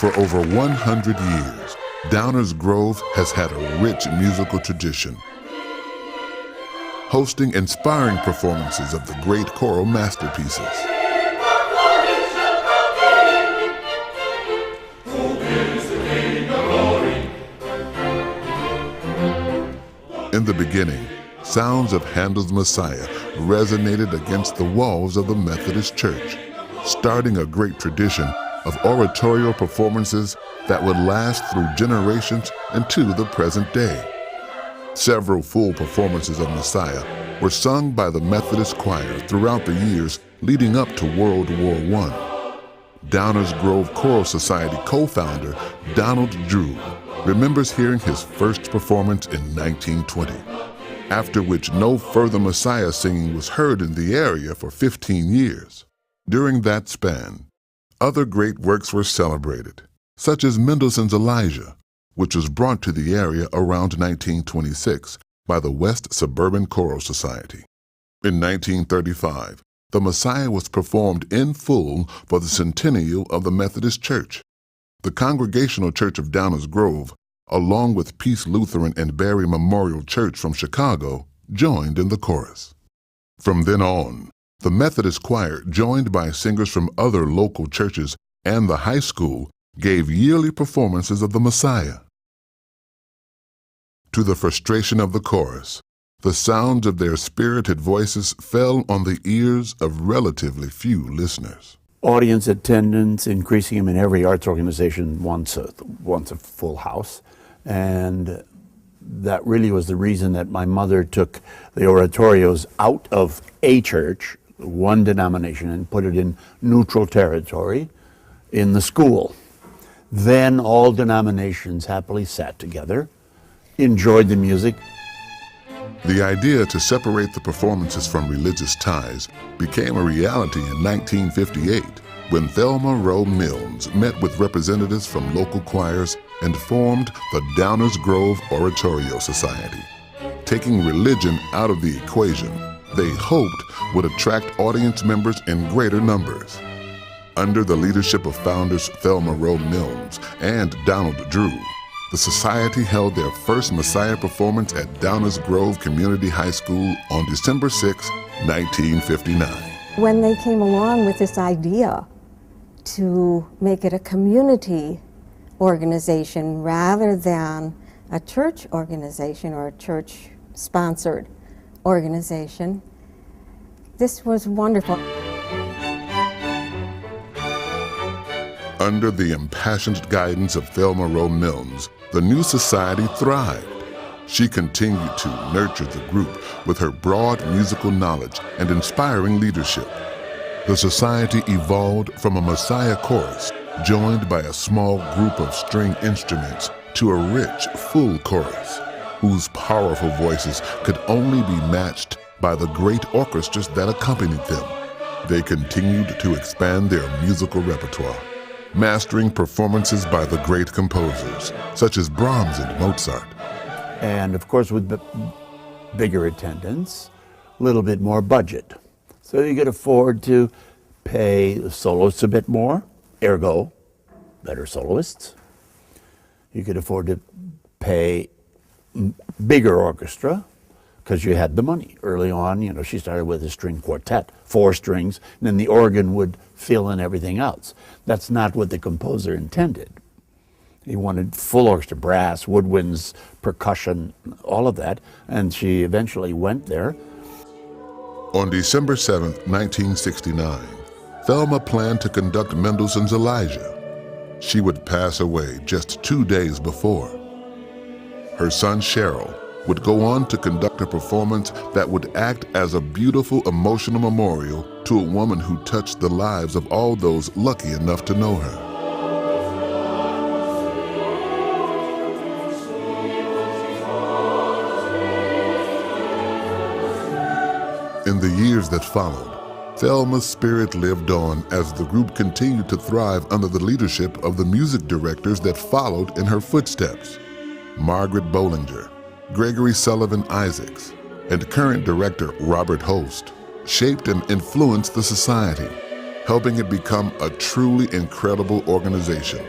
For over 100 years, Downers Grove has had a rich musical tradition, hosting inspiring performances of the great choral masterpieces. In the beginning, sounds of Handel's Messiah resonated against the walls of the Methodist Church, starting a great tradition of oratorio performances that would last through generations into the present day. Several full performances of Messiah were sung by the Methodist choir throughout the years leading up to World War I. Downers Grove Choral Society co-founder Donald Drew remembers hearing his first performance in 1920, after which no further Messiah singing was heard in the area for 15 years. During that span, other great works were celebrated, such as Mendelssohn's Elijah, which was brought to the area around 1926 by the West Suburban Choral Society. In 1935, the Messiah was performed in full for the centennial of the Methodist Church. The Congregational Church of Downers Grove, along with Peace Lutheran and Barry Memorial Church from Chicago, joined in the chorus. From then on, the Methodist choir, joined by singers from other local churches and the high school, gave yearly performances of the Messiah. To the frustration of the chorus, the sound of their spirited voices fell on the ears of relatively few listeners. Audience attendance, increasing them in every arts organization wants a full house. And that really was the reason that my mother took the oratorios out of a church, one denomination, and put it in neutral territory in the school. Then all denominations happily sat together, enjoyed the music. The idea to separate the performances from religious ties became a reality in 1958 when Thelma Rowe Milnes met with representatives from local choirs and formed the Downers Grove Oratorio Society. Taking religion out of the equation, they hoped would attract audience members in greater numbers. Under the leadership of founders Thelma Rowe Milnes and Donald Drew, the society held their first Messiah performance at Downers Grove Community High School on December 6, 1959. When they came along with this idea to make it a community organization rather than a church organization or a church-sponsored organization, this was wonderful. Under the impassioned guidance of Thelma Rowe Milnes, the new society thrived. She continued to nurture the group with her broad musical knowledge and inspiring leadership. The society evolved from a Messiah chorus, joined by a small group of string instruments, to a rich, full chorus, whose powerful voices could only be matched by the great orchestras that accompanied them. They continued to expand their musical repertoire, mastering performances by the great composers, such as Brahms and Mozart. And of course, with bigger attendance, a little bit more budget. So you could afford to pay the soloists a bit more, ergo, better soloists. You could afford to pay bigger orchestra, because you had the money. Early on, you know, she started with a string quartet, 4 strings, and then the organ would fill in everything else. That's not what the composer intended. He wanted full orchestra, brass, woodwinds, percussion, all of that, and she eventually went there. On December 7, 1969, Thelma planned to conduct Mendelssohn's Elijah. She would pass away just 2 days before. Her son, Choral, would go on to conduct a performance that would act as a beautiful emotional memorial to a woman who touched the lives of all those lucky enough to know her. In the years that followed, Thelma's spirit lived on as the group continued to thrive under the leadership of the music directors that followed in her footsteps: Margaret Bollinger, Gregory Sullivan Isaacs, and current director Robert Host shaped and influenced the society, helping it become a truly incredible organization.